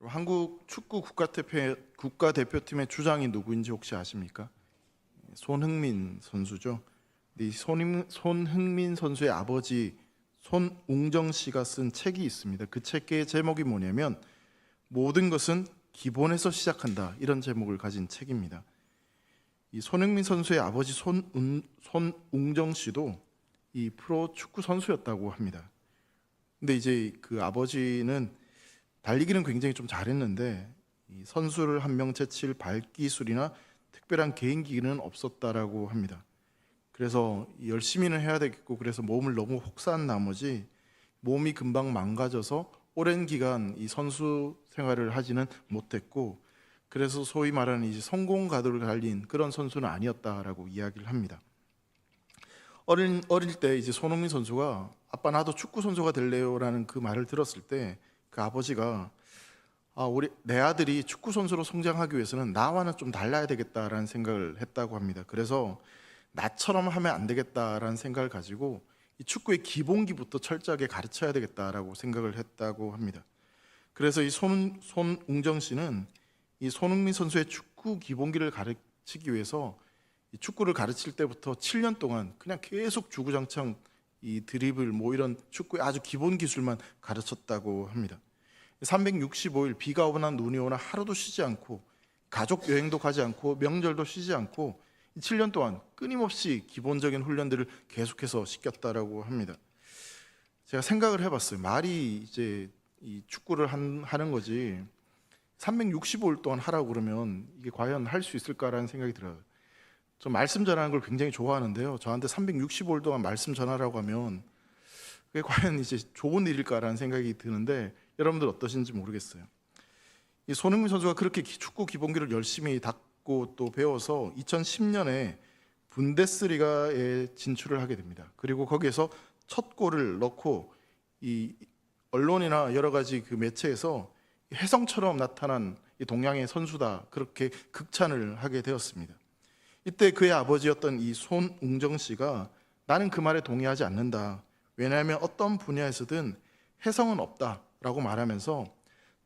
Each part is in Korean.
한국 축구 국가대표팀의 주장이 누구인지 혹시 아십니까? 손흥민 선수죠. 이 손흥민 선수의 아버지 손웅정 씨가 쓴 책이 있습니다. 그 책의 제목이 뭐냐면 모든 것은 기본에서 시작한다, 이런 제목을 가진 책입니다. 이 손흥민 선수의 아버지 손웅정 씨도 이 프로 축구 선수였다고 합니다. 근데 이제 그 아버지는 달리기는 굉장히 좀 잘했는데 이 선수를 한 명 제칠 발기술이나 특별한 개인기는 없었다라고 합니다. 그래서 열심히는 해야 되겠고, 그래서 몸을 너무 혹사한 나머지 몸이 금방 망가져서 오랜 기간 이 선수 생활을 하지는 못했고, 그래서 소위 말하는 이제 성공 가도를 달린 그런 선수는 아니었다라고 이야기를 합니다. 어릴 때 이제 손흥민 선수가 아빠 나도 축구 선수가 될래요라는 그 말을 들었을 때 그 아버지가 내 아들이 축구 선수로 성장하기 위해서는 나와는 좀 달라야 되겠다라는 생각을 했다고 합니다. 그래서 나처럼 하면 안 되겠다라는 생각을 가지고 이 축구의 기본기부터 철저하게 가르쳐야 되겠다라고 생각을 했다고 합니다. 그래서 이 손웅정 씨는 이 손흥민 선수의 축구 기본기를 가르치기 위해서 이 축구를 가르칠 때부터 7년 동안 그냥 계속 주구장창 이 드리블 이런 축구의 아주 기본 기술만 가르쳤다고 합니다. 365일 비가 오거나 눈이 오나 하루도 쉬지 않고 가족 여행도 가지 않고 명절도 쉬지 않고 7년 동안 끊임없이 기본적인 훈련들을 계속해서 시켰다라고 합니다. 제가 생각을 해봤어요. 말이 이제 이 축구를 하는 거지 365일 동안 하라고 그러면 이게 과연 할 수 있을까라는 생각이 들어요. 저 말씀 전하는 걸 굉장히 좋아하는데요. 저한테 365일 동안 말씀 전하라고 하면 그게 과연 이제 좋은 일일까라는 생각이 드는데 여러분들 어떠신지 모르겠어요. 이 손흥민 선수가 그렇게 축구 기본기를 열심히 닦고 또 배워서 2010년에 분데스리가에 진출을 하게 됩니다. 그리고 거기에서 첫 골을 넣고 이 언론이나 여러 가지 그 매체에서 혜성처럼 나타난 이 동양의 선수다, 그렇게 극찬을 하게 되었습니다. 이때 그의 아버지였던 이 손웅정 씨가 나는 그 말에 동의하지 않는다. 왜냐하면 어떤 분야에서든 혜성은 없다라고 말하면서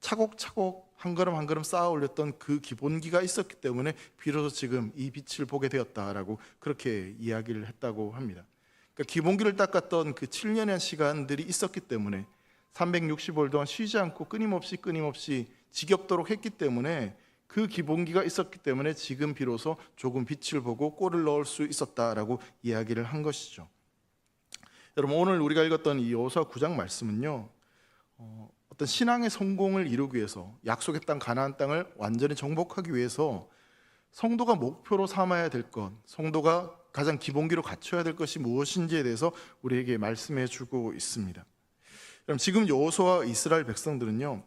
차곡차곡 한 걸음 한 걸음 쌓아 올렸던 그 기본기가 있었기 때문에 비로소 지금 이 빛을 보게 되었다라고 그렇게 이야기를 했다고 합니다. 그러니까 기본기를 닦았던 그 7년의 시간들이 있었기 때문에 365일 동안 쉬지 않고 끊임없이 지겹도록 했기 때문에 그 기본기가 있었기 때문에 지금 비로소 조금 빛을 보고 골을 넣을 수 있었다라고 이야기를 한 것이죠. 여러분, 오늘 우리가 읽었던 이 여호수아 9장 말씀은요, 어떤 신앙의 성공을 이루기 위해서 약속의 땅 가나안 땅을 완전히 정복하기 위해서 성도가 목표로 삼아야 될 것, 성도가 가장 기본기로 갖춰야 될 것이 무엇인지에 대해서 우리에게 말씀해 주고 있습니다. 그럼 지금 여호수아와 이스라엘 백성들은요,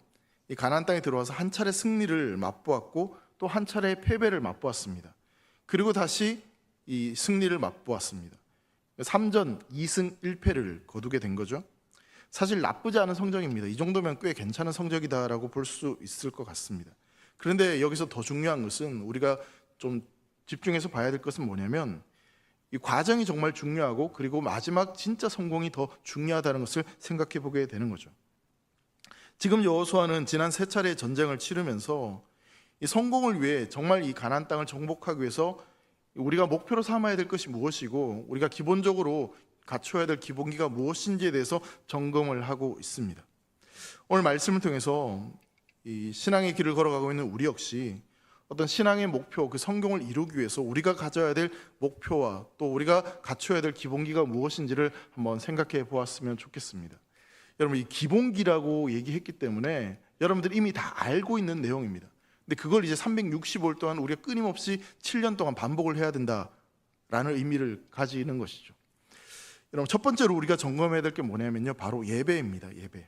이 가나안 땅에 들어와서 한 차례 승리를 맛보았고 또 한 차례 패배를 맛보았습니다. 그리고 다시 이 승리를 맛보았습니다. 3전 2승 1패를 거두게 된 거죠. 사실 나쁘지 않은 성적입니다. 이 정도면 꽤 괜찮은 성적이다라고 볼 수 있을 것 같습니다. 그런데 여기서 더 중요한 것은, 우리가 좀 집중해서 봐야 될 것은 뭐냐면 이 과정이 정말 중요하고, 그리고 마지막 진짜 성공이 더 중요하다는 것을 생각해 보게 되는 거죠. 지금 여호수아는 지난 3차례의 전쟁을 치르면서 이 성공을 위해 정말 이 가나안 땅을 정복하기 위해서 우리가 목표로 삼아야 될 것이 무엇이고 우리가 기본적으로 갖춰야 될 기본기가 무엇인지에 대해서 점검을 하고 있습니다. 오늘 말씀을 통해서 이 신앙의 길을 걸어가고 있는 우리 역시 어떤 신앙의 목표, 그 성공을 이루기 위해서 우리가 가져야 될 목표와 또 우리가 갖춰야 될 기본기가 무엇인지를 한번 생각해 보았으면 좋겠습니다. 여러분, 이 기본기라고 얘기했기 때문에 여러분들이 이미 다 알고 있는 내용입니다. 근데 그걸 이제 365일 동안 우리가 끊임없이 7년 동안 반복을 해야 된다라는 의미를 가지는 것이죠. 여러분, 첫 번째로 우리가 점검해야 될 게 뭐냐면요, 바로 예배입니다. 예배.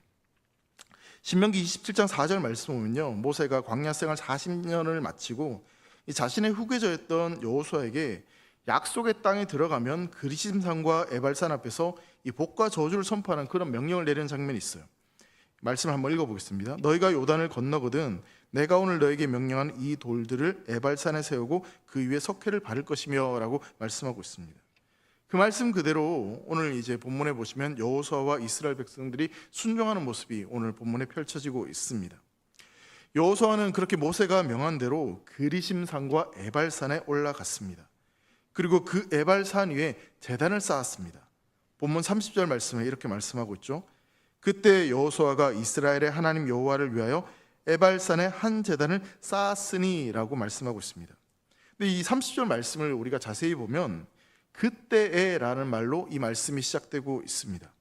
신명기 27장 4절 말씀 보면요, 모세가 광야 생활 40년을 마치고 이 자신의 후계자였던 여호수아에게 약속의 땅에 들어가면 그리심산과 에발산 앞에서 이 복과 저주를 선포하는 그런 명령을 내리는 장면이 있어요. 말씀을 한번 읽어보겠습니다. 너희가 요단을 건너거든 내가 오늘 너에게 명령한 이 돌들을 에발산에 세우고 그 위에 석회를 바를 것이며 라고 말씀하고 있습니다. 그 말씀 그대로 오늘 이제 본문에 보시면 여호수아와 이스라엘 백성들이 순종하는 모습이 오늘 본문에 펼쳐지고 있습니다. 여호수아는 그렇게 모세가 명한 대로 그리심산과 에발산에 올라갔습니다. 그리고 그 에발산 위에 제단을 쌓았습니다. 본문 30절 말씀에 이렇게 말씀하고 있죠. 그때 여호수아가 이스라엘의 하나님 여호와를 위하여 에발산에 한 제단을 쌓았으니라고 말씀하고 있습니다. 근데 이 30절 말씀을 우리가 자세히 보면 그때에라는 말로 이 말씀이 시작되고 있습니다.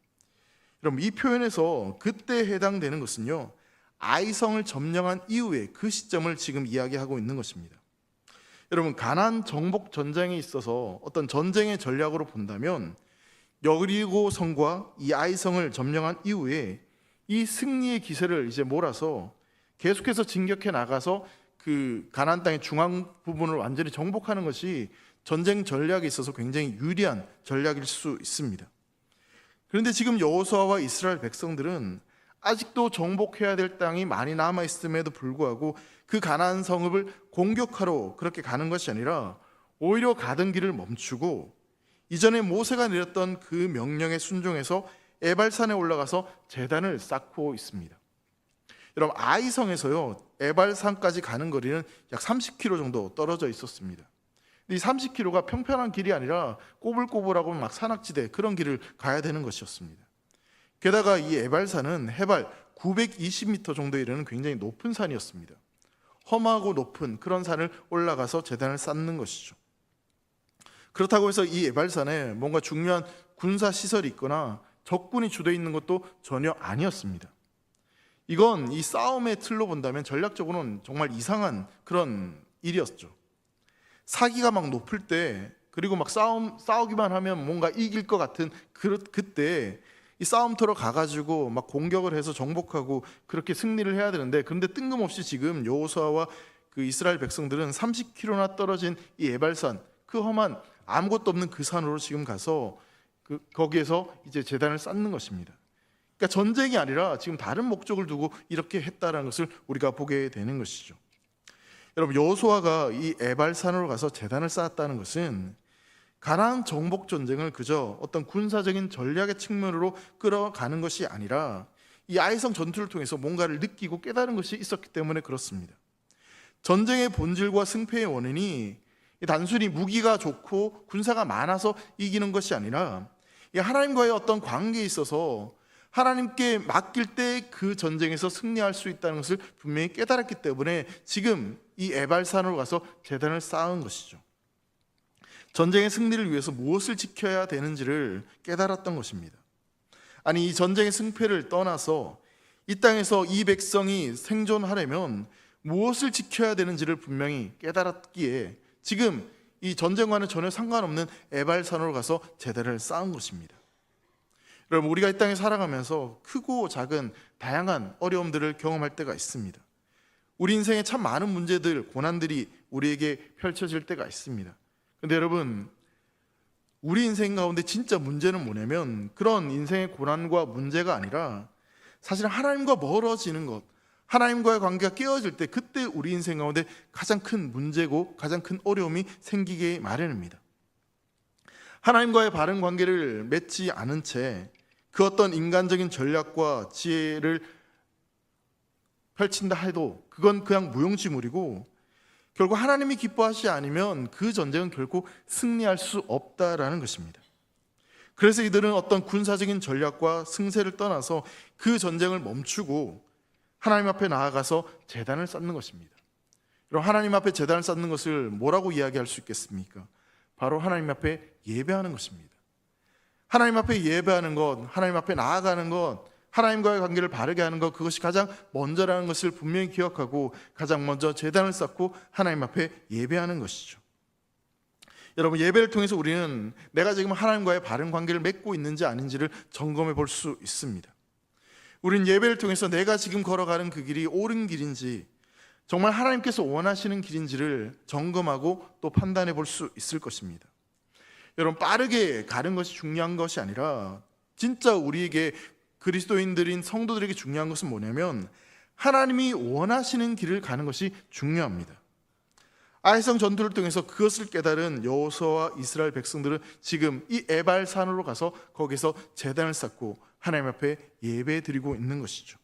여러분, 이 표현에서 그때에 해당되는 것은요, 아이성을 점령한 이후에 그 시점을 지금 이야기하고 있는 것입니다. 여러분, 가나안 정복 전쟁에 있어서 어떤 전쟁의 전략으로 본다면 여리고 성과 이 아이성을 점령한 이후에 이 승리의 기세를 이제 몰아서 계속해서 진격해 나가서 그 가나안 땅의 중앙 부분을 완전히 정복하는 것이 전쟁 전략에 있어서 굉장히 유리한 전략일 수 있습니다. 그런데 지금 여호수아와 이스라엘 백성들은 아직도 정복해야 될 땅이 많이 남아 있음에도 불구하고 그 가나안 성읍을 공격하러 그렇게 가는 것이 아니라 오히려 가던 길을 멈추고 이전에 모세가 내렸던 그 명령에 순종해서 에발산에 올라가서 제단을 쌓고 있습니다. 여러분, 아이성에서요 에발산까지 가는 거리는 약 30km 정도 떨어져 있었습니다. 이 30km가 평평한 길이 아니라 꼬불꼬불하고 막 산악지대 그런 길을 가야 되는 것이었습니다. 게다가 이 에발산은 해발 920m 정도에 이르는 굉장히 높은 산이었습니다. 험하고 높은 그런 산을 올라가서 제단을 쌓는 것이죠. 그렇다고 해서 이 에발산에 뭔가 중요한 군사 시설이 있거나 적군이 주되어 있는 것도 전혀 아니었습니다. 이건 이 싸움의 틀로 본다면 전략적으로는 정말 이상한 그런 일이었죠. 사기가 막 높을 때, 그리고 막 싸우기만 하면 뭔가 이길 것 같은 그때 이 싸움터로 가가지고 막 공격을 해서 정복하고 그렇게 승리를 해야 되는데, 그런데 뜬금없이 지금 여호수아와 그 이스라엘 백성들은 30km나 떨어진 이 에발산, 그 험한 아무것도 없는 그 산으로 지금 가서 거기에서 이제 제단을 쌓는 것입니다. 그러니까 전쟁이 아니라 지금 다른 목적을 두고 이렇게 했다는 것을 우리가 보게 되는 것이죠. 여러분, 여호수아가 이 에발산으로 가서 제단을 쌓았다는 것은 가나안 정복 전쟁을 그저 어떤 군사적인 전략의 측면으로 끌어가는 것이 아니라 이 아이성 전투를 통해서 뭔가를 느끼고 깨달은 것이 있었기 때문에 그렇습니다. 전쟁의 본질과 승패의 원인이 단순히 무기가 좋고 군사가 많아서 이기는 것이 아니라 이 하나님과의 어떤 관계에 있어서 하나님께 맡길 때 그 전쟁에서 승리할 수 있다는 것을 분명히 깨달았기 때문에 지금 이 에발산으로 가서 제단을 쌓은 것이죠. 전쟁의 승리를 위해서 무엇을 지켜야 되는지를 깨달았던 것입니다. 아니, 이 전쟁의 승패를 떠나서 이 땅에서 이 백성이 생존하려면 무엇을 지켜야 되는지를 분명히 깨달았기에 지금 이 전쟁과는 전혀 상관없는 에발산으로 가서 제단을 쌓은 것입니다. 여러분, 우리가 이 땅에 살아가면서 크고 작은 다양한 어려움들을 경험할 때가 있습니다. 우리 인생에 참 많은 문제들, 고난들이 우리에게 펼쳐질 때가 있습니다. 근데 여러분, 우리 인생 가운데 진짜 문제는 뭐냐면 그런 인생의 고난과 문제가 아니라 사실 하나님과 멀어지는 것, 하나님과의 관계가 깨어질 때 그때 우리 인생 가운데 가장 큰 문제고 가장 큰 어려움이 생기게 마련입니다. 하나님과의 바른 관계를 맺지 않은 채 그 어떤 인간적인 전략과 지혜를 펼친다 해도 그건 그냥 무용지물이고 결국 하나님이 기뻐하시지 않으면 그 전쟁은 결코 승리할 수 없다라는 것입니다. 그래서 이들은 어떤 군사적인 전략과 승세를 떠나서 그 전쟁을 멈추고 하나님 앞에 나아가서 제단을 쌓는 것입니다. 그럼 하나님 앞에 제단을 쌓는 것을 뭐라고 이야기할 수 있겠습니까? 바로 하나님 앞에 예배하는 것입니다. 하나님 앞에 예배하는 것, 하나님 앞에 나아가는 것, 하나님과의 관계를 바르게 하는 것, 그것이 가장 먼저라는 것을 분명히 기억하고 가장 먼저 제단을 쌓고 하나님 앞에 예배하는 것이죠. 여러분, 예배를 통해서 우리는 내가 지금 하나님과의 바른 관계를 맺고 있는지 아닌지를 점검해 볼 수 있습니다. 우리는 예배를 통해서 내가 지금 걸어가는 그 길이 옳은 길인지, 정말 하나님께서 원하시는 길인지를 점검하고 또 판단해 볼 수 있을 것입니다. 여러분, 빠르게 가는 것이 중요한 것이 아니라 진짜 우리에게 그리스도인들인 성도들에게 중요한 것은 뭐냐면 하나님이 원하시는 길을 가는 것이 중요합니다. 아이성 전투를 통해서 그것을 깨달은 여호수아와 이스라엘 백성들은 지금 이 에발산으로 가서 거기서 제단을 쌓고 하나님 앞에 예배 드리고 있는 것이죠.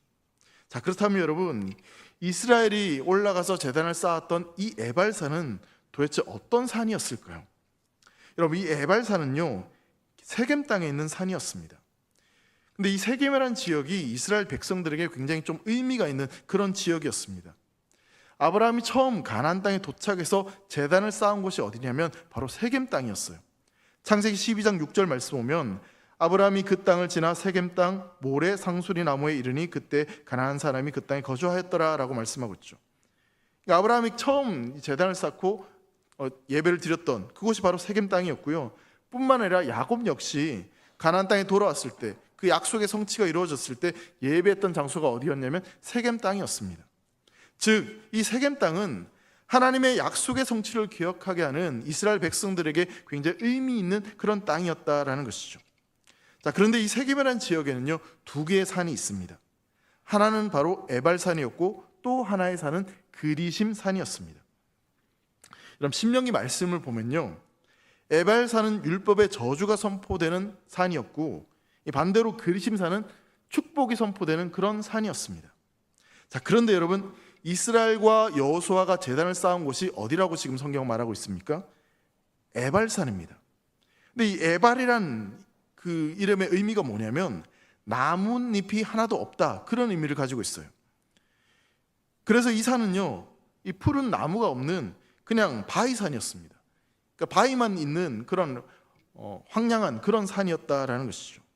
자, 그렇다면 여러분, 이스라엘이 올라가서 제단을 쌓았던 이 에발산은 도대체 어떤 산이었을까요? 여러분, 이 에발산은요, 세겜 땅에 있는 산이었습니다. 근데 이 세겜이라는 지역이 이스라엘 백성들에게 굉장히 좀 의미가 있는 그런 지역이었습니다. 아브라함이 처음 가나안 땅에 도착해서 제단을 쌓은 곳이 어디냐면 바로 세겜 땅이었어요. 창세기 12장 6절 말씀 보면 아브라함이 그 땅을 지나 세겜 땅 모레 상수리 나무에 이르니 그때 가나안 사람이 그 땅에 거주하였더라라고 말씀하고 있죠. 그러니까 아브라함이 처음 제단을 쌓고 예배를 드렸던 그곳이 바로 세겜 땅이었고요. 뿐만 아니라 야곱 역시 가나안 땅에 돌아왔을 때 그 약속의 성취가 이루어졌을 때 예배했던 장소가 어디였냐면 세겜 땅이었습니다. 즉, 이 세겜 땅은 하나님의 약속의 성취를 기억하게 하는 이스라엘 백성들에게 굉장히 의미 있는 그런 땅이었다라는 것이죠. 자, 그런데 이 세겜이라는 지역에는요, 두 개의 산이 있습니다. 하나는 바로 에발산이었고 또 하나의 산은 그리심 산이었습니다. 그럼 신명기 말씀을 보면요, 에발산은 율법의 저주가 선포되는 산이었고 반대로 그리심 산은 축복이 선포되는 그런 산이었습니다. 자, 그런데 여러분, 이스라엘과 여호수아가 제단을 쌓은 곳이 어디라고 지금 성경은 말하고 있습니까? 에발산입니다. 근데 이 에발이란 그 이름의 의미가 뭐냐면 나뭇잎이 하나도 없다, 그런 의미를 가지고 있어요. 그래서 이 산은요, 이 푸른 나무가 없는 그냥 바위산이었습니다. 그러니까 바위만 있는 그런 황량한 그런 산이었다라는 것이죠.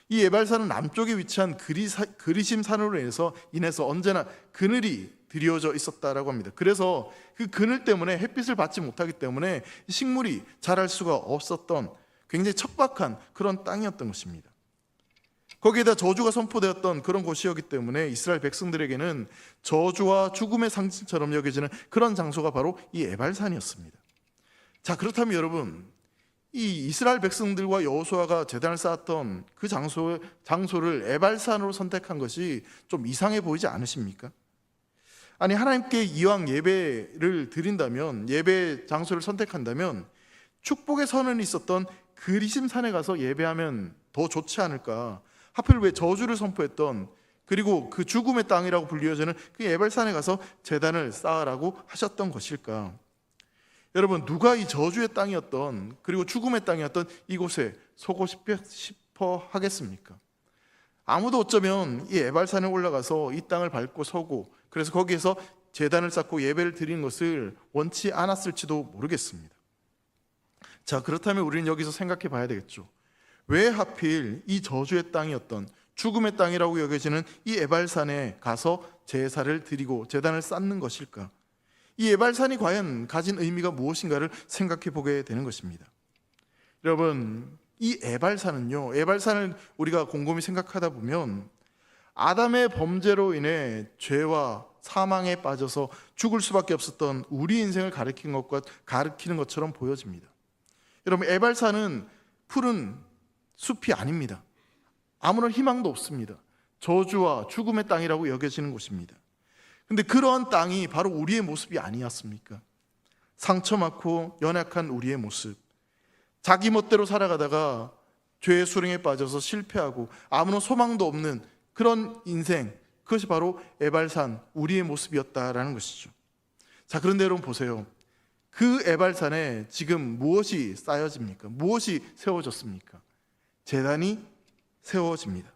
이 에발산은 남쪽에 위치한 그리심 산으로 인해서 언제나 그늘이 드리워져 있었다라고 합니다. 그래서 그 그늘 때문에 햇빛을 받지 못하기 때문에 식물이 자랄 수가 없었던 굉장히 척박한 그런 땅이었던 것입니다. 거기에다 저주가 선포되었던 그런 곳이었기 때문에 이스라엘 백성들에게는 저주와 죽음의 상징처럼 여겨지는 그런 장소가 바로 이 에발산이었습니다. 자, 그렇다면 여러분, 이 이스라엘 백성들과 여호수아가 제단을 쌓았던 그 장소를 에발산으로 선택한 것이 좀 이상해 보이지 않으십니까? 아니, 하나님께 이왕 예배를 드린다면, 예배 장소를 선택한다면 축복의 선언이 있었던 그리심 산에 가서 예배하면 더 좋지 않을까? 하필 왜 저주를 선포했던, 그리고 그 죽음의 땅이라고 불리워지는 그 에발산에 가서 제단을 쌓으라고 하셨던 것일까? 여러분, 누가 이 저주의 땅이었던, 그리고 죽음의 땅이었던 이곳에 서고 싶어 하겠습니까? 아무도 어쩌면 이 에발산에 올라가서 이 땅을 밟고 서고, 그래서 거기에서 제단을 쌓고 예배를 드리는 것을 원치 않았을지도 모르겠습니다. 자, 그렇다면 우리는 여기서 생각해 봐야 되겠죠. 왜 하필 이 저주의 땅이었던, 죽음의 땅이라고 여겨지는 이 에발산에 가서 제사를 드리고 제단을 쌓는 것일까? 이 에발산이 과연 가진 의미가 무엇인가를 생각해 보게 되는 것입니다. 여러분, 이 에발산은요, 에발산을 우리가 곰곰이 생각하다 보면 아담의 범죄로 인해 죄와 사망에 빠져서 죽을 수밖에 없었던 우리 인생을 가리키는 것처럼 보여집니다. 여러분, 에발산은 푸른 숲이 아닙니다. 아무런 희망도 없습니다. 저주와 죽음의 땅이라고 여겨지는 곳입니다. 근데 그러한 땅이 바로 우리의 모습이 아니었습니까? 상처 많고 연약한 우리의 모습, 자기 멋대로 살아가다가 죄의 수렁에 빠져서 실패하고 아무런 소망도 없는 그런 인생, 그것이 바로 에발산, 우리의 모습이었다라는 것이죠. 자, 그런데 여러분 보세요. 그 에발산에 지금 무엇이 쌓여집니까? 무엇이 세워졌습니까? 제단이 세워집니다.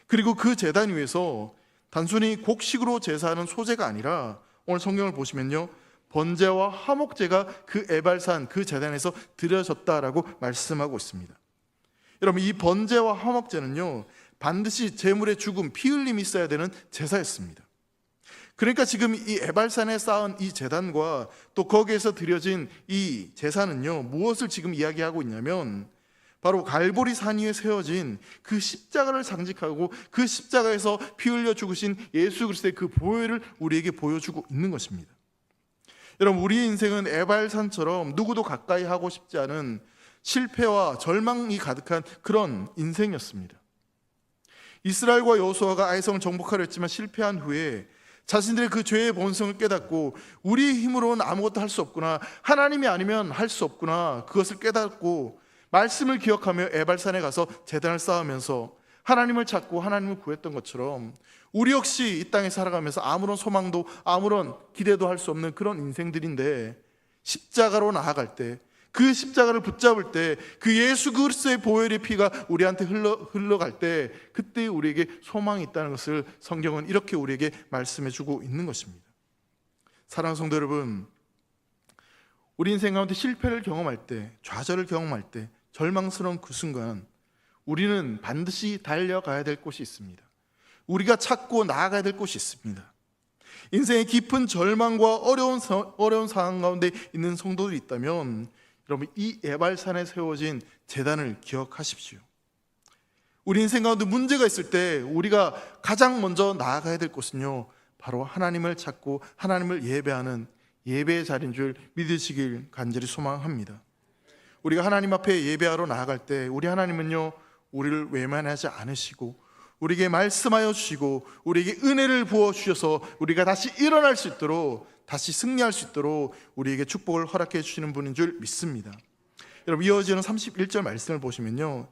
그리고 그 제단 위에서 단순히 곡식으로 제사하는 소제가 아니라 오늘 성경을 보시면요, 번제와 화목제가 그 에발산, 그 제단에서 드려졌다라고 말씀하고 있습니다. 여러분, 이 번제와 화목제는요, 반드시 제물의 죽음, 피 흘림이 있어야 되는 제사였습니다. 그러니까 지금 이 에발산에 쌓은 이 제단과 또 거기에서 드려진 이 제사는요, 무엇을 지금 이야기하고 있냐면 바로 갈보리 산 위에 세워진 그 십자가를 상징하고 그 십자가에서 피 흘려 죽으신 예수 그리스도의 그 보혈을 우리에게 보여주고 있는 것입니다. 여러분, 우리의 인생은 에발산처럼 누구도 가까이 하고 싶지 않은 실패와 절망이 가득한 그런 인생이었습니다. 이스라엘과 여호수아가 아이성을 정복하려 했지만 실패한 후에 자신들의 그 죄의 본성을 깨닫고 우리의 힘으로는 아무것도 할 수 없구나, 하나님이 아니면 할 수 없구나, 그것을 깨닫고 말씀을 기억하며 에발산에 가서 제단을 쌓으면서 하나님을 찾고 하나님을 구했던 것처럼 우리 역시 이 땅에 살아가면서 아무런 소망도 아무런 기대도 할 수 없는 그런 인생들인데, 십자가로 나아갈 때, 그 십자가를 붙잡을 때, 그 예수 그리스도의 보혈의 피가 우리한테 흘러갈 때, 그때 우리에게 소망이 있다는 것을 성경은 이렇게 우리에게 말씀해 주고 있는 것입니다. 사랑하는 성도 여러분, 우리 인생 가운데 실패를 경험할 때, 좌절을 경험할 때, 절망스러운 그 순간 우리는 반드시 달려가야 될 곳이 있습니다. 우리가 찾고 나아가야 될 곳이 있습니다. 인생의 깊은 절망과 어려운 상황 가운데 있는 성도들이 있다면, 여러분, 이 에발산에 세워진 제단을 기억하십시오. 우리 인생 가운데 문제가 있을 때 우리가 가장 먼저 나아가야 될 곳은요, 바로 하나님을 찾고 하나님을 예배하는 예배의 자리인 줄 믿으시길 간절히 소망합니다. 우리가 하나님 앞에 예배하러 나아갈 때 우리 하나님은요, 우리를 외면하지 않으시고 우리에게 말씀하여 주시고 우리에게 은혜를 부어 주셔서 우리가 다시 일어날 수 있도록, 다시 승리할 수 있도록 우리에게 축복을 허락해 주시는 분인 줄 믿습니다. 여러분, 이어지는 31절 말씀을 보시면요,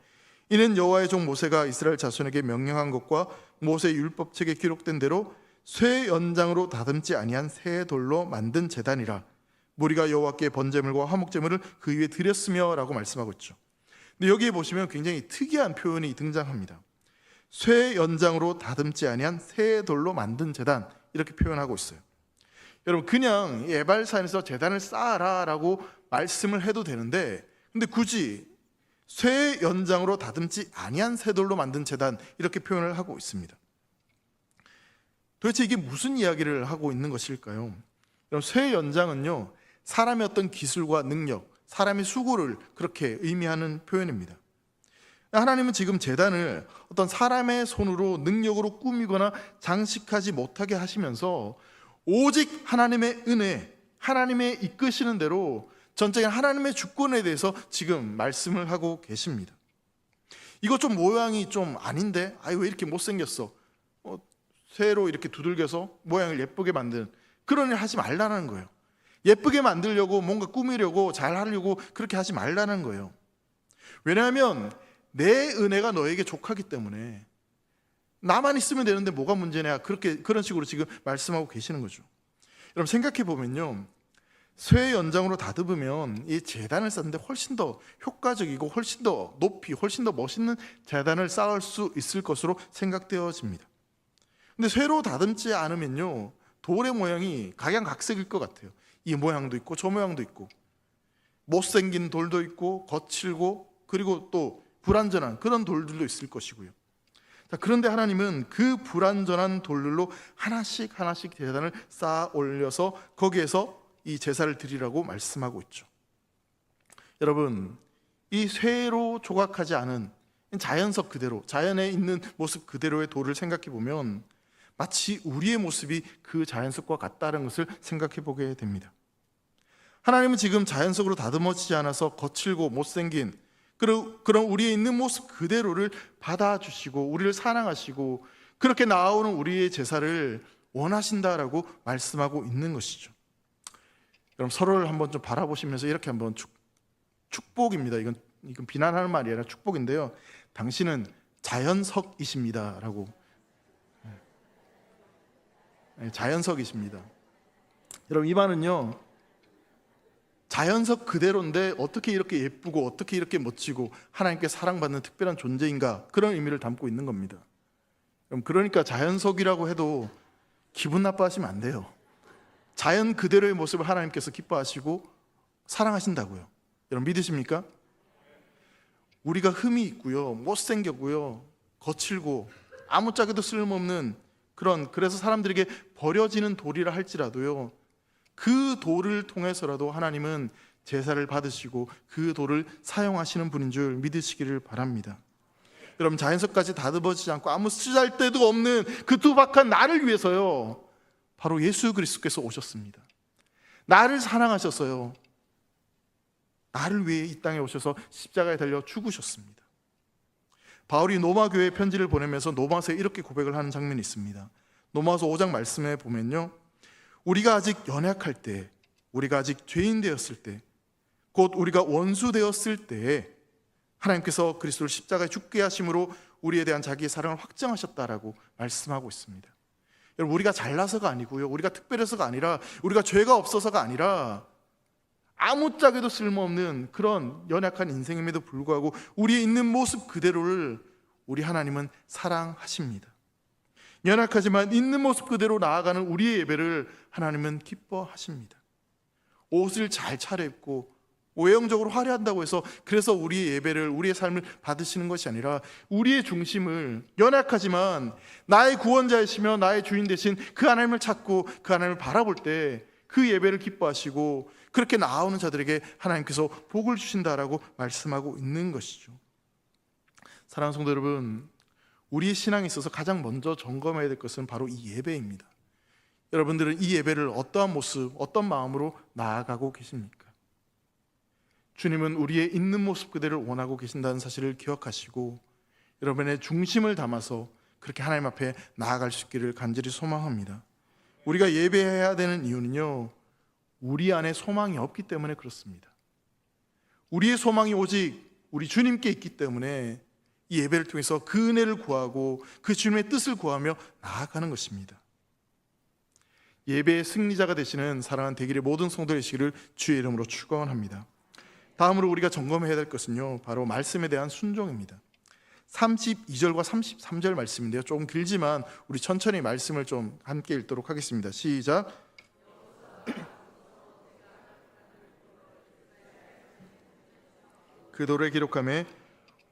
이는 여호와의 종 모세가 이스라엘 자손에게 명령한 것과 모세의 율법책에 기록된 대로 쇠 연장으로 다듬지 아니한 새 돌로 만든 제단이라. 무리가 여호와께 번제물과 화목제물을 그 위에 드렸으며 라고 말씀하고 있죠. 근데 여기에 보시면 굉장히 특이한 표현이 등장합니다. 쇠 연장으로 다듬지 아니한 새 돌로 만든 제단, 이렇게 표현하고 있어요. 여러분, 그냥 에발산에서 제단을 쌓아라 라고 말씀을 해도 되는데, 근데 굳이 쇠 연장으로 다듬지 아니한 새 돌로 만든 제단, 이렇게 표현을 하고 있습니다. 도대체 이게 무슨 이야기를 하고 있는 것일까요? 쇠 연장은요, 사람의 어떤 기술과 능력, 사람의 수고를 그렇게 의미하는 표현입니다. 하나님은 지금 제단을 어떤 사람의 손으로 능력으로 꾸미거나 장식하지 못하게 하시면서 오직 하나님의 은혜, 하나님의 이끄시는 대로 전적인 하나님의 주권에 대해서 지금 말씀을 하고 계십니다. 이거 좀 모양이 좀 아닌데? 왜 이렇게 못생겼어? 쇠로 이렇게 두들겨서 모양을 예쁘게 만드는 그런 일 하지 말라는 거예요. 예쁘게 만들려고, 뭔가 꾸미려고, 잘 하려고 그렇게 하지 말라는 거예요. 왜냐하면 내 은혜가 너에게 족하기 때문에 나만 있으면 되는데 뭐가 문제냐, 그런 식으로 지금 말씀하고 계시는 거죠. 여러분, 생각해 보면요, 쇠 연장으로 다듬으면 이 제단을 쌓는데 훨씬 더 효과적이고 훨씬 더 높이, 훨씬 더 멋있는 제단을 쌓을 수 있을 것으로 생각되어집니다. 근데 쇠로 다듬지 않으면요, 돌의 모양이 각양각색일 것 같아요. 이 모양도 있고 저 모양도 있고, 못생긴 돌도 있고 거칠고, 그리고 또 불완전한 그런 돌들도 있을 것이고요. 자, 그런데 하나님은 그 불완전한 돌들로 하나씩 제단을 쌓아 올려서 거기에서 이 제사를 드리라고 말씀하고 있죠. 여러분, 이 쇠로 조각하지 않은 자연석 그대로, 자연에 있는 모습 그대로의 돌을 생각해 보면 마치 우리의 모습이 그 자연석과 같다는 것을 생각해 보게 됩니다. 하나님은 지금 자연석으로 다듬어지지 않아서 거칠고 못생긴 그런 우리의 있는 모습 그대로를 받아주시고 우리를 사랑하시고 그렇게 나아오는 우리의 제사를 원하신다라고 말씀하고 있는 것이죠. 그럼 서로를 한번 좀 바라보시면서 이렇게 한번 축복입니다. 이건 비난하는 말이 아니라 축복인데요. 당신은 자연석이십니다라고. 자연석이십니다. 여러분, 이 말은요, 자연석 그대로인데 어떻게 이렇게 예쁘고 어떻게 이렇게 멋지고 하나님께 사랑받는 특별한 존재인가, 그런 의미를 담고 있는 겁니다. 그러니까 자연석이라고 해도 기분 나빠하시면 안 돼요. 자연 그대로의 모습을 하나님께서 기뻐하시고 사랑하신다고요. 여러분, 믿으십니까? 우리가 흠이 있고요, 못생겼고요, 거칠고 아무짝에도 쓸모없는 그래서 사람들에게 버려지는 돌이라 할지라도요, 그 돌을 통해서라도 하나님은 제사를 받으시고 그 돌을 사용하시는 분인 줄 믿으시기를 바랍니다. 여러분, 자연석까지 다듬어지지 않고 아무 쓰잘데도 없는 그 투박한 나를 위해서요, 바로 예수 그리스도께서 오셨습니다. 나를 사랑하셔서요, 나를 위해 이 땅에 오셔서 십자가에 달려 죽으셨습니다. 바울이 로마 교회에 편지를 보내면서 로마서에 이렇게 고백을 하는 장면이 있습니다. 로마서 5장 말씀에 보면요, 우리가 아직 연약할 때, 우리가 아직 죄인 되었을 때, 곧 우리가 원수 되었을 때에 하나님께서 그리스도를 십자가에 죽게 하심으로 우리에 대한 자기의 사랑을 확증하셨다라고 말씀하고 있습니다. 여러분, 우리가 잘나서가 아니고요, 우리가 특별해서가 아니라, 우리가 죄가 없어서가 아니라 아무짝에도 쓸모없는 그런 연약한 인생임에도 불구하고 우리의 있는 모습 그대로를 우리 하나님은 사랑하십니다. 연약하지만 있는 모습 그대로 나아가는 우리의 예배를 하나님은 기뻐하십니다. 옷을 잘 차려입고 외형적으로 화려한다고 해서 그래서 우리의 예배를, 우리의 삶을 받으시는 것이 아니라 우리의 중심을 연약하지만 나의 구원자이시며 나의 주인 되신 그 하나님을 찾고 그 하나님을 바라볼 때 그 예배를 기뻐하시고 그렇게 나아오는 자들에게 하나님께서 복을 주신다라고 말씀하고 있는 것이죠. 사랑하는 성도 여러분, 우리의 신앙에 있어서 가장 먼저 점검해야 될 것은 바로 이 예배입니다. 여러분들은 이 예배를 어떠한 모습, 어떤 마음으로 나아가고 계십니까? 주님은 우리의 있는 모습 그대로를 원하고 계신다는 사실을 기억하시고 여러분의 중심을 담아서 그렇게 하나님 앞에 나아갈 수 있기를 간절히 소망합니다. 우리가 예배해야 되는 이유는요, 우리 안에 소망이 없기 때문에 그렇습니다. 우리의 소망이 오직 우리 주님께 있기 때문에 이 예배를 통해서 그 은혜를 구하고 그 주님의 뜻을 구하며 나아가는 것입니다. 예배의 승리자가 되시는 사랑하는 대길의 모든 성도 되시기를 주의 이름으로 축원합니다. 다음으로 우리가 점검해야 될 것은요, 바로 말씀에 대한 순종입니다. 32절과 33절 말씀인데요, 조금 길지만 우리 천천히 말씀을 좀 함께 읽도록 하겠습니다. 시작. 그 도를 기록하며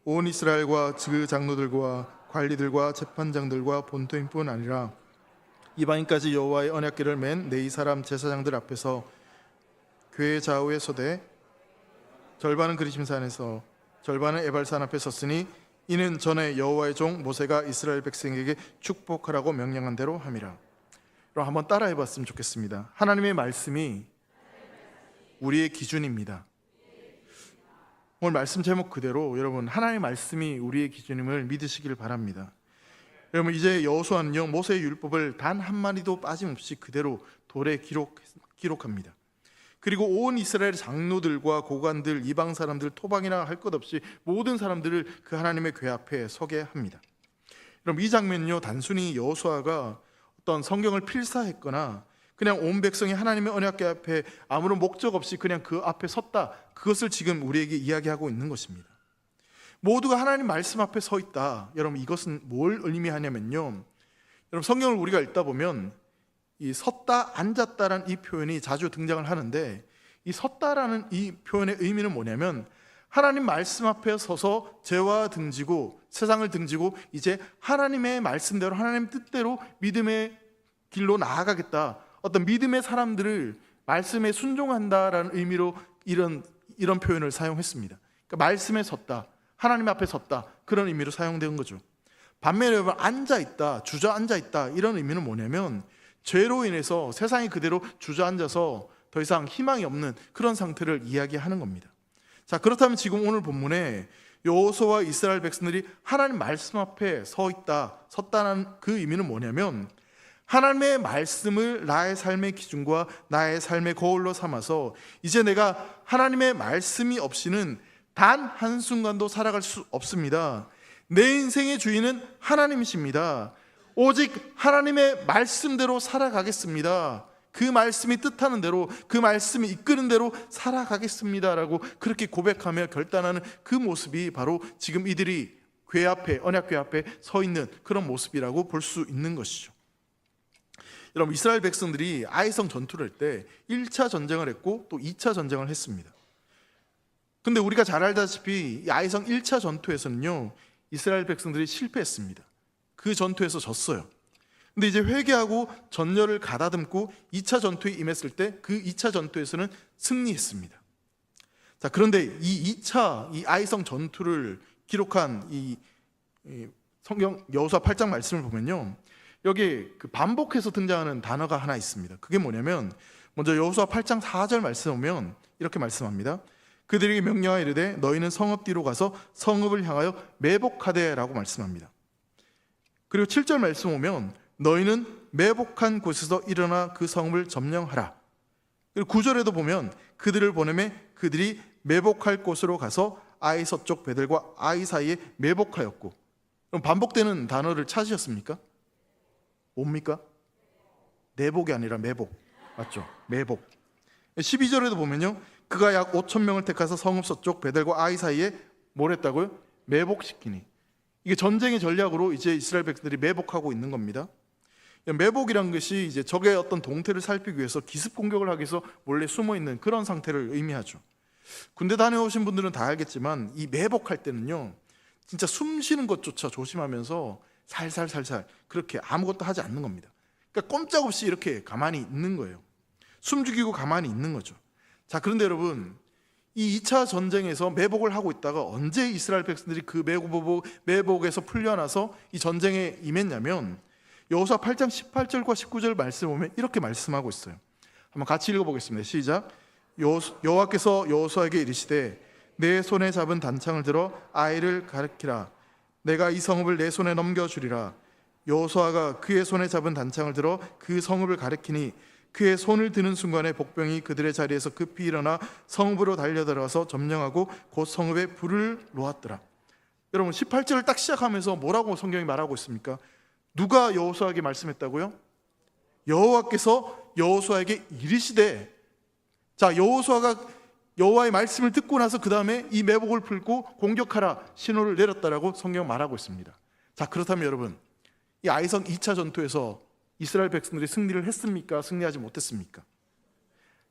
온 이스라엘과 그 장로들과 관리들과 재판장들과 본토인뿐 아니라 이방인까지 여호와의 언약궤를 맨 네 사람 제사장들 앞에서 궤 좌우에 서되 절반은 그리심산에서 절반은 에발산 앞에 섰으니 이는 전에 여호와의 종 모세가 이스라엘 백성에게 축복하라고 명령한 대로 함이라. 그럼 한번 따라해 봤으면 좋겠습니다. 하나님의 말씀이 우리의 기준입니다. 오늘 말씀 제목 그대로 여러분, 하나님의 말씀이 우리의 기준임을 믿으시길 바랍니다. 여러분, 이제 여호수아는요, 모세의 율법을 단 한마디도 빠짐없이 그대로 돌에 기록합니다. 그리고 온 이스라엘 장로들과 고관들, 이방 사람들, 토방이나 할 것 없이 모든 사람들을 그 하나님의 궤 앞에 서게 합니다. 여러분, 이 장면은요, 단순히 여호수아가 어떤 성경을 필사했거나 그냥 온 백성이 하나님의 언약궤 앞에 아무런 목적 없이 그냥 그 앞에 섰다, 그것을 지금 우리에게 이야기하고 있는 것입니다. 모두가 하나님 말씀 앞에 서 있다. 여러분, 이것은 뭘 의미하냐면요, 여러분, 성경을 우리가 읽다 보면 이 섰다, 앉았다라는 이 표현이 자주 등장을 하는데, 이 섰다라는 이 표현의 의미는 뭐냐면 하나님 말씀 앞에 서서 죄와 등지고 세상을 등지고 이제 하나님의 말씀대로, 하나님 뜻대로 믿음의 길로 나아가겠다, 어떤 믿음의 사람들을 말씀에 순종한다라는 의미로 이런 표현을 사용했습니다. 그러니까 말씀에 섰다, 하나님 앞에 섰다, 그런 의미로 사용된 거죠. 반면에 여러분, 앉아있다, 주저앉아있다, 이런 의미는 뭐냐면 죄로 인해서 세상이 그대로 주저앉아서 더 이상 희망이 없는 그런 상태를 이야기하는 겁니다. 자, 그렇다면 지금 오늘 본문에 여호수아와 이스라엘 백성들이 하나님 말씀 앞에 섰다는 그 의미는 뭐냐면 하나님의 말씀을 나의 삶의 기준과 나의 삶의 거울로 삼아서 이제 내가 하나님의 말씀이 없이는 단 한순간도 살아갈 수 없습니다. 내 인생의 주인은 하나님이십니다. 오직 하나님의 말씀대로 살아가겠습니다. 그 말씀이 뜻하는 대로, 그 말씀이 이끄는 대로 살아가겠습니다라고 그렇게 고백하며 결단하는 그 모습이 바로 지금 이들이 궤 앞에, 언약궤 앞에 서 있는 그런 모습이라고 볼 수 있는 것이죠. 여러분, 이스라엘 백성들이 아이성 전투를 할 때 1차 전쟁을 했고 또 2차 전쟁을 했습니다. 근데 우리가 잘 알다시피 이 아이성 1차 전투에서는요, 이스라엘 백성들이 실패했습니다. 그 전투에서 졌어요. 근데 이제 회개하고 전열을 가다듬고 2차 전투에 임했을 때 그 2차 전투에서는 승리했습니다. 자, 그런데 이 2차 이 아이성 전투를 기록한 이 성경 여호수아 8장 말씀을 보면요, 여기 그 반복해서 등장하는 단어가 하나 있습니다. 그게 뭐냐면 먼저 여호수아 8장 4절 말씀 보면 이렇게 말씀합니다. 그들에게 명령하여 이르되 너희는 성읍 뒤로 가서 성읍을 향하여 매복하되라고 말씀합니다. 그리고 7절 말씀 보면 너희는 매복한 곳에서 일어나 그 성읍을 점령하라. 그리고 9절에도 보면 그들을 보내매 그들이 매복할 곳으로 가서 아이 서쪽 배들과 아이 사이에 매복하였고, 그럼 반복되는 단어를 찾으셨습니까? 뭡니까? 내복이 아니라 매복. 맞죠? 매복. 12절에도 보면요, 그가 약 5천 명을 택하서 성읍 서쪽 베델과 아이 사이에 뭘 했다고요? 매복시키니. 이게 전쟁의 전략으로 이제 이스라엘 백성들이 매복하고 있는 겁니다. 매복이란 것이 이제 적의 어떤 동태를 살피기 위해서 기습 공격을 하기 위해서 몰래 숨어 있는 그런 상태를 의미하죠. 군대 다녀오신 분들은 다 알겠지만 이 매복할 때는요, 진짜 숨 쉬는 것조차 조심하면서 살살살살 그렇게 아무것도 하지 않는 겁니다. 그러니까 꼼짝없이 이렇게 가만히 있는 거예요. 숨 죽이고 가만히 있는 거죠. 자, 그런데 여러분, 이 2차 전쟁에서 매복을 하고 있다가 언제 이스라엘 백성들이 그 매복에서 풀려나서 이 전쟁에 임했냐면, 여호수아 8장 18절과 19절 말씀 보면 이렇게 말씀하고 있어요. 한번 같이 읽어보겠습니다. 시작. 여호와께서 여호수아에게 이르시되 내 손에 잡은 단창을 들어 아이를 가르키라. 내가 이 성읍을 내 손에 넘겨주리라. 여호수아가 그의 손에 잡은 단창을 들어 그 성읍을 가르키니 그의 손을 드는 순간에 복병이 그들의 자리에서 급히 일어나 성읍으로 달려들어가서 점령하고 곧 성읍에 불을 놓았더라. 여러분, 18절을 딱 시작하면서 뭐라고 성경이 말하고 있습니까? 누가 여호수아에게 말씀했다고요? 여호와께서 여호수아에게 이르시되. 자, 여호수아가 여호와의 말씀을 듣고 나서 그 다음에 이 매복을 풀고 공격하라 신호를 내렸다라고 성경 말하고 있습니다. 자, 그렇다면 여러분, 이 아이성 2차 전투에서 이스라엘 백성들이 승리를 했습니까? 승리하지 못했습니까?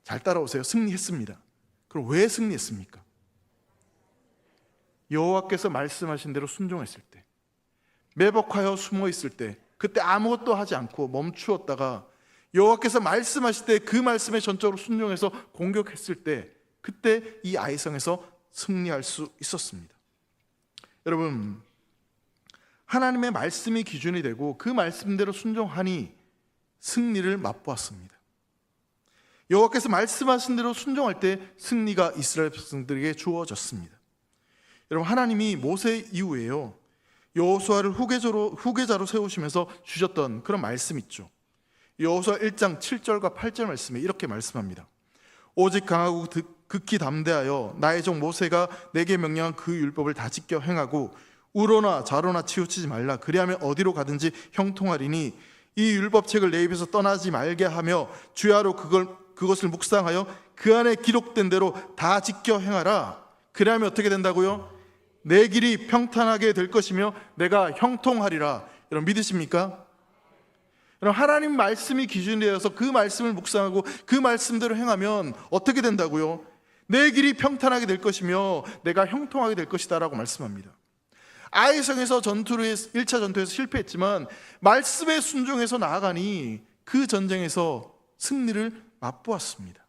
잘 따라오세요. 승리했습니다. 그럼 왜 승리했습니까? 여호와께서 말씀하신 대로 순종했을 때, 매복하여 숨어 있을 때, 그때 아무것도 하지 않고 멈추었다가 여호와께서 말씀하실 때 그 말씀에 전적으로 순종해서 공격했을 때, 그때 이 아이성에서 승리할 수 있었습니다. 여러분, 하나님의 말씀이 기준이 되고 그 말씀대로 순종하니 승리를 맛보았습니다. 여호와께서 말씀하신 대로 순종할 때 승리가 이스라엘 백성들에게 주어졌습니다. 여러분, 하나님이 모세 이후에요, 여호수아를 후계자로 세우시면서 주셨던 그런 말씀 있죠. 여호수아 1장 7절과 8절 말씀에 이렇게 말씀합니다. 오직 강하고 극히 담대하여 나의 종 모세가 내게 명령한 그 율법을 다 지켜 행하고 우로나 좌로나 치우치지 말라. 그리하면 어디로 가든지 형통하리니 이 율법책을 내 입에서 떠나지 말게 하며 주야로 그것을 묵상하여 그 안에 기록된 대로 다 지켜 행하라. 그리하면 어떻게 된다고요? 내 길이 평탄하게 될 것이며 내가 형통하리라. 여러분, 믿으십니까? 여러분, 하나님 말씀이 기준이 되어서 그 말씀을 묵상하고 그 말씀대로 행하면 어떻게 된다고요? 내 길이 평탄하게 될 것이며 내가 형통하게 될 것이다 라고 말씀합니다. 아이성에서 1차 전투에서 실패했지만 말씀에 순종해서 나아가니 그 전쟁에서 승리를 맛보았습니다.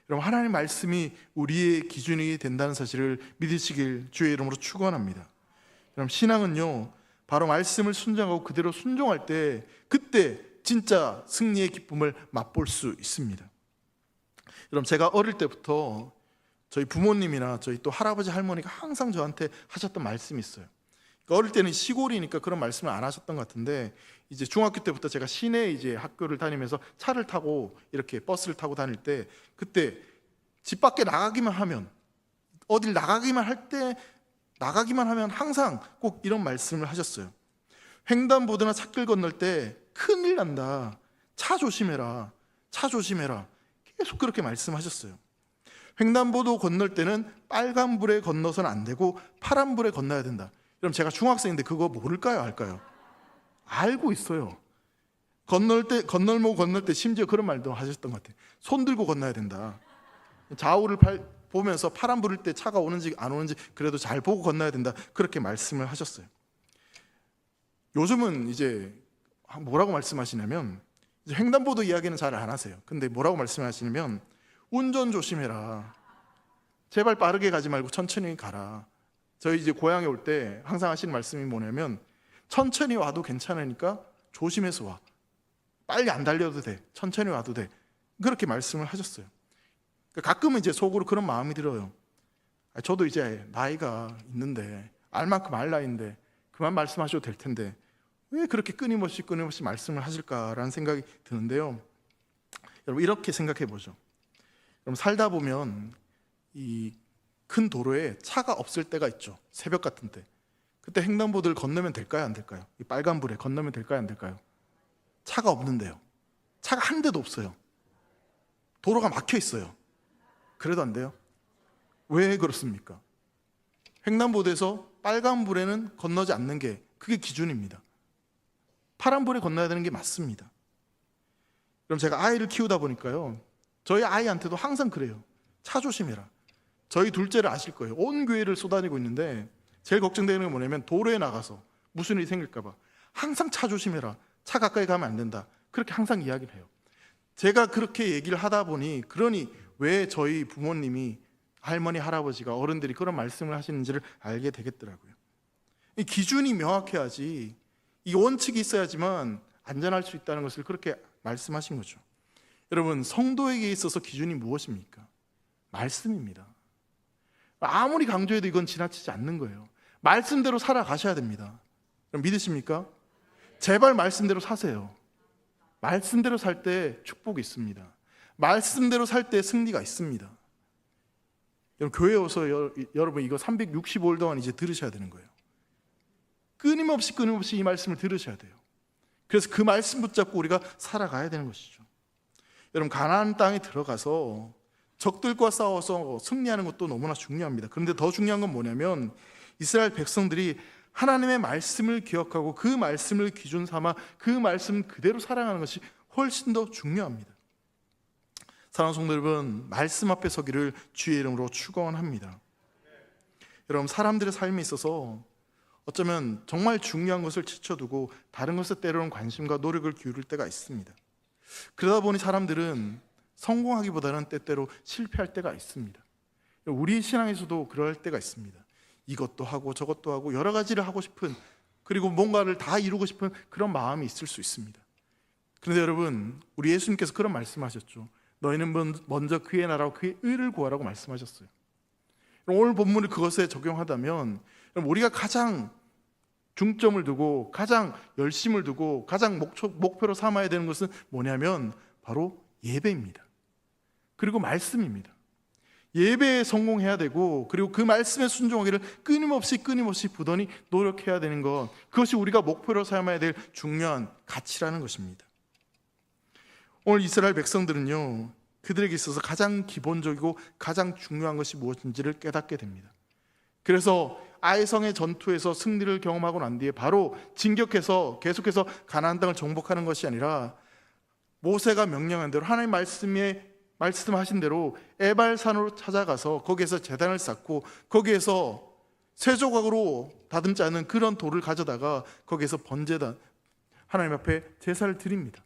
여러분, 하나님 말씀이 우리의 기준이 된다는 사실을 믿으시길 주의 이름으로 축원합니다. 여러분, 신앙은요, 바로 말씀을 순종하고 그대로 순종할 때 그때 진짜 승리의 기쁨을 맛볼 수 있습니다. 여러분, 제가 어릴 때부터 저희 부모님이나 저희 또 할아버지 할머니가 항상 저한테 하셨던 말씀이 있어요. 어릴 때는 시골이니까 그런 말씀을 안 하셨던 것 같은데, 이제 중학교 때부터 제가 시내 이제 학교를 다니면서 차를 타고 이렇게 버스를 타고 다닐 때, 그때 집 밖에 나가기만 하면, 어딜 나가기만 하면 항상 꼭 이런 말씀을 하셨어요. 횡단보도나 찻길 건널 때 큰일 난다. 차 조심해라. 차 조심해라. 계속 그렇게 말씀하셨어요. 횡단보도 건널 때는 빨간불에 건너서는 안 되고 파란불에 건너야 된다. 그럼 제가 중학생인데 그거 모를까요? 알까요? 알고 있어요. 건널목 건널 때 심지어 그런 말도 하셨던 것 같아요. 손 들고 건너야 된다. 좌우를 보면서 파란불일 때 차가 오는지 안 오는지 그래도 잘 보고 건너야 된다. 그렇게 말씀을 하셨어요. 요즘은 이제 뭐라고 말씀하시냐면, 이제 횡단보도 이야기는 잘 안 하세요. 근데 뭐라고 말씀하시냐면, 운전 조심해라. 제발 빠르게 가지 말고 천천히 가라. 저희 이제 고향에 올 때 항상 하시는 말씀이 뭐냐면, 천천히 와도 괜찮으니까 조심해서 와. 빨리 안 달려도 돼. 천천히 와도 돼. 그렇게 말씀을 하셨어요. 가끔은 이제 속으로 그런 마음이 들어요. 저도 이제 나이가 있는데, 알 만큼 알 나이인데 그만 말씀하셔도 될 텐데 왜 그렇게 끊임없이 말씀을 하실까라는 생각이 드는데요. 여러분, 이렇게 생각해 보죠. 여러분, 살다 보면 이 큰 도로에 차가 없을 때가 있죠. 새벽 같은 때. 그때 횡단보도를 건너면 될까요, 안 될까요? 이 빨간불에 건너면 될까요, 안 될까요? 차가 없는데요. 차가 한 대도 없어요. 도로가 막혀 있어요. 그래도 안 돼요? 왜 그렇습니까? 횡단보도에서 빨간불에는 건너지 않는 게 그게 기준입니다. 파란불에 건너야 되는 게 맞습니다. 그럼 제가 아이를 키우다 보니까요, 저희 아이한테도 항상 그래요. 차 조심해라. 저희 둘째를 아실 거예요. 온 교회를 쏘다니고 있는데 제일 걱정되는 게 뭐냐면 도로에 나가서 무슨 일이 생길까 봐 항상 차 조심해라. 차 가까이 가면 안 된다. 그렇게 항상 이야기를 해요. 제가 그렇게 얘기를 하다 보니, 그러니 왜 저희 부모님이, 할머니, 할아버지가, 어른들이 그런 말씀을 하시는지를 알게 되겠더라고요. 이 기준이 명확해야지, 이 원칙이 있어야지만 안전할 수 있다는 것을 그렇게 말씀하신 거죠. 여러분, 성도에게 있어서 기준이 무엇입니까? 말씀입니다. 아무리 강조해도 이건 지나치지 않는 거예요. 말씀대로 살아가셔야 됩니다. 그럼 믿으십니까? 제발 말씀대로 사세요. 말씀대로 살 때 축복이 있습니다. 말씀대로 살 때 승리가 있습니다. 여러분, 교회에 와서 여러분 이거 365일 동안 이제 들으셔야 되는 거예요. 끊임없이 이 말씀을 들으셔야 돼요. 그래서 그 말씀 붙잡고 우리가 살아가야 되는 것이죠. 여러분, 가나안 땅에 들어가서 적들과 싸워서 승리하는 것도 너무나 중요합니다. 그런데 더 중요한 건 뭐냐면, 이스라엘 백성들이 하나님의 말씀을 기억하고 그 말씀을 기준 삼아 그 말씀 그대로 살아가는 것이 훨씬 더 중요합니다. 사랑하는 성도 여러분, 말씀 앞에 서기를 주의 이름으로 축원합니다. 여러분, 사람들의 삶에 있어서 어쩌면 정말 중요한 것을 지쳐두고 다른 것에 때로는 관심과 노력을 기울일 때가 있습니다. 그러다 보니 사람들은 성공하기보다는 때때로 실패할 때가 있습니다. 우리 신앙에서도 그럴 때가 있습니다. 이것도 하고 저것도 하고 여러 가지를 하고 싶은, 그리고 뭔가를 다 이루고 싶은 그런 마음이 있을 수 있습니다. 그런데 여러분, 우리 예수님께서 그런 말씀하셨죠. 너희는 먼저 그의 나라와 그의 의를 구하라고 말씀하셨어요. 오늘 본문을 그것에 적용하다면, 우리가 가장 중점을 두고 가장 열심을 두고 가장 목표로 삼아야 되는 것은 뭐냐면 바로 예배입니다. 그리고 말씀입니다. 예배에 성공해야 되고, 그리고 그 말씀에 순종하기를 끊임없이 부단히 노력해야 되는 것, 그것이 우리가 목표로 삼아야 될 중요한 가치라는 것입니다. 오늘 이스라엘 백성들은요, 그들에게 있어서 가장 기본적이고 가장 중요한 것이 무엇인지를 깨닫게 됩니다. 그래서 아이성의 전투에서 승리를 경험하고 난 뒤에 바로 진격해서 계속해서 가나안 땅을 정복하는 것이 아니라, 모세가 명령한 대로 하나님 말씀하신 대로 에발산으로 찾아가서 거기에서 제단을 쌓고 거기에서 세 조각으로 다듬지 않은 그런 돌을 가져다가 거기에서 번제단, 하나님 앞에 제사를 드립니다.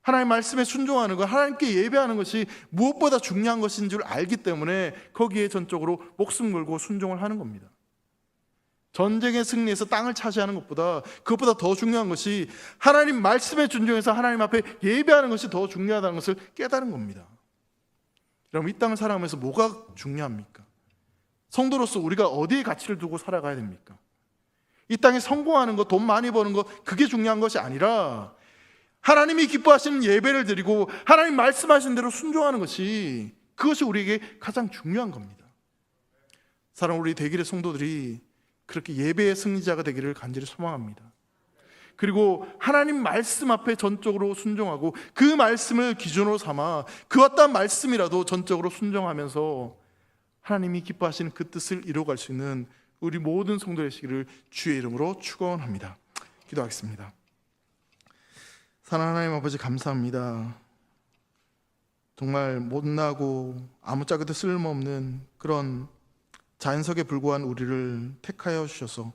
하나님 말씀에 순종하는 것, 하나님께 예배하는 것이 무엇보다 중요한 것인 줄 알기 때문에 거기에 전적으로 목숨 걸고 순종을 하는 겁니다. 전쟁의 승리에서 땅을 차지하는 것보다, 그것보다 더 중요한 것이 하나님 말씀에 순종해서 하나님 앞에 예배하는 것이 더 중요하다는 것을 깨달은 겁니다. 그럼 이 땅을 살아가면서 뭐가 중요합니까? 성도로서 우리가 어디에 가치를 두고 살아가야 됩니까? 이 땅에 성공하는 것, 돈 많이 버는 것, 그게 중요한 것이 아니라 하나님이 기뻐하시는 예배를 드리고 하나님 말씀하신 대로 순종하는 것이, 그것이 우리에게 가장 중요한 겁니다. 사랑하는 우리 대길의 성도들이 그렇게 예배의 승리자가 되기를 간절히 소망합니다. 그리고 하나님 말씀 앞에 전적으로 순종하고 그 말씀을 기준으로 삼아 그 어떠한 말씀이라도 전적으로 순종하면서 하나님이 기뻐하시는 그 뜻을 이루어갈 수 있는 우리 모든 성도 되시기를 주의 이름으로 축원합니다. 기도하겠습니다. 사랑하는 하나님 아버지, 감사합니다. 정말 못나고 아무짝에도 쓸모없는 그런 자연석에 불과한 우리를 택하여 주셔서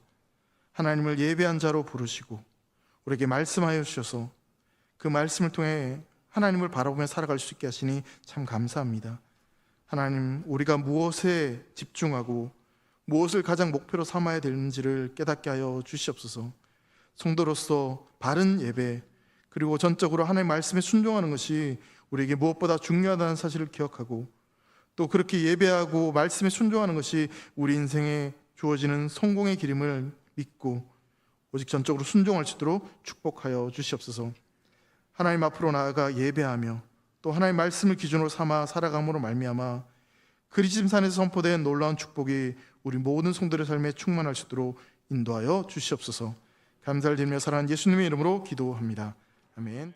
하나님을 예배한 자로 부르시고 우리에게 말씀하여 주셔서 그 말씀을 통해 하나님을 바라보며 살아갈 수 있게 하시니 참 감사합니다. 하나님, 우리가 무엇에 집중하고 무엇을 가장 목표로 삼아야 되는지를 깨닫게 하여 주시옵소서. 성도로서 바른 예배, 그리고 전적으로 하나님의 말씀에 순종하는 것이 우리에게 무엇보다 중요하다는 사실을 기억하고, 또 그렇게 예배하고 말씀에 순종하는 것이 우리 인생에 주어지는 성공의 길임을 믿고 오직 전적으로 순종할 수 있도록 축복하여 주시옵소서. 하나님 앞으로 나아가 예배하며 또 하나님의 말씀을 기준으로 삼아 살아감으로 말미암아 그리심산에서 선포된 놀라운 축복이 우리 모든 성도의 삶에 충만할 수 있도록 인도하여 주시옵소서. 감사를 드리며 사랑하는 예수님의 이름으로 기도합니다. 아멘.